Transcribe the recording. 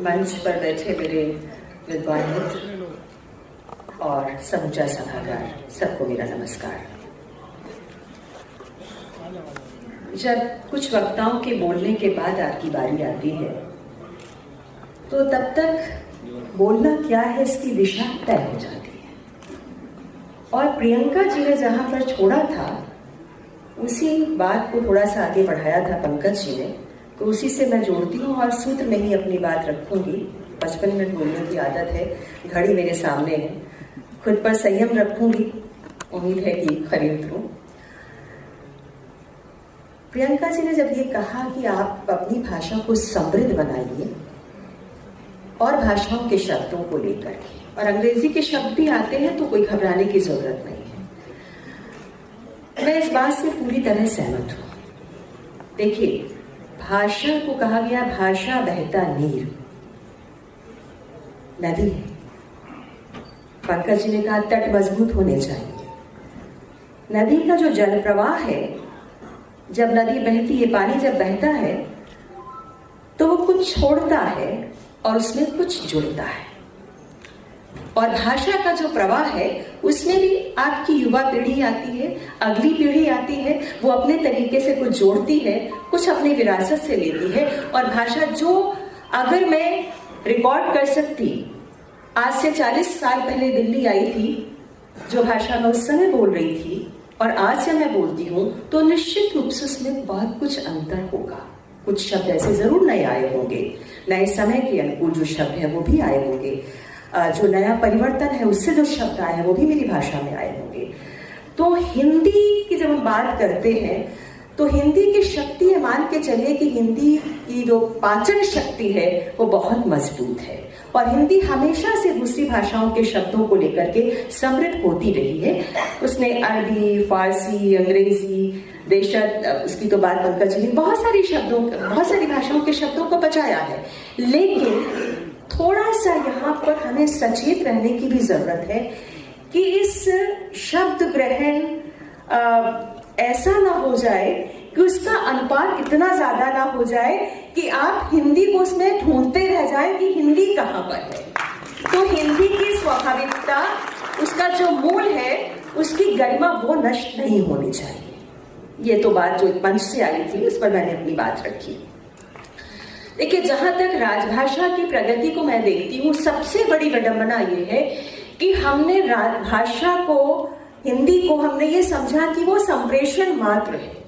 मंच पर बैठे मेरे विद्वान मित्र और समूचा सभागार, सबको मेरा नमस्कार। जब कुछ वक्ताओं के बोलने के बाद आपकी बारी आती है तो तब तक बोलना क्या है इसकी दिशा तय हो जाती है। और प्रियंका जी ने जहां पर छोड़ा था उसी बात को थोड़ा सा आगे बढ़ाया था पंकज जी ने, तो उसी से मैं जोड़ती हूँ और सूत्र में ही अपनी बात रखूंगी। 55 मिनट बोलने की आदत है, घड़ी मेरे सामने है, खुद पर संयम रखूंगी, उम्मीद है कि खरीद लूं। प्रियंका जी ने जब ये कहा कि आप अपनी भाषा को समृद्ध बनाइए और भाषाओं के शब्दों को लेकर के, और अंग्रेजी के शब्द भी आते हैं तो कोई घबराने की जरूरत नहीं है, मैं इस बात से पूरी तरह सहमत हूं। देखिए, भाषा को कहा गया भाषा बहता नीर, नदी है। पंकज जी ने कहा तट मजबूत होने चाहिए। नदी का जो जल प्रवाह है, जब नदी बहती है, पानी जब बहता है तो वो कुछ छोड़ता है और उसमें कुछ जुड़ता है। और भाषा का जो प्रवाह है उसमें भी आपकी युवा पीढ़ी आती है, अगली पीढ़ी आती है, वो अपने तरीके से कुछ जोड़ती है, कुछ अपनी विरासत से लेती है। और भाषा जो अगर मैं रिकॉर्ड कर सकती, आज से 40 साल पहले दिल्ली आई थी, जो भाषा मैं उस समय बोल रही थी और आज जब मैं बोलती हूँ, तो निश्चित रूप से उसमें बहुत कुछ अंतर होगा। कुछ शब्द ऐसे जरूर नए आए होंगे, नए समय के अनुकूल जो शब्द है वो भी आए होंगे, जो नया परिवर्तन है उससे जो शब्द आए हैं वो भी मेरी भाषा में आए होंगे। तो हिंदी की जब हम बात करते हैं तो हिंदी की शक्ति है, मान के चलिए कि हिंदी की जो पाचन शक्ति है वो बहुत मजबूत है और हिंदी हमेशा से दूसरी भाषाओं के शब्दों को लेकर के समृद्ध होती रही है। उसने अरबी, फारसी, अंग्रेजी, देशज, उसकी तो बात पंकज जी ने बहुत सारी भाषाओं के शब्दों को बचाया है। लेकिन थोड़ा सा यहाँ पर हमें सचेत रहने की भी जरूरत है कि इस शब्द ग्रहण ऐसा ना हो जाए कि उसका अनुपात इतना ज्यादा ना हो जाए कि आप हिंदी को उसमें ढूंढते रह जाएं कि हिंदी कहाँ पर है। तो हिंदी की स्वाभाविकता, उसका जो मूल है, उसकी गरिमा वो नष्ट नहीं होनी चाहिए। ये तो बात जो मंच से आई थी उस पर मैंने अपनी बात रखी। देखिए, जहां तक राजभाषा की प्रगति को मैं देखती हूँ, सबसे बड़ी विडंबना ये है कि हमने भाषा को, हिंदी को हमने ये समझा कि वो संप्रेषण मात्र है।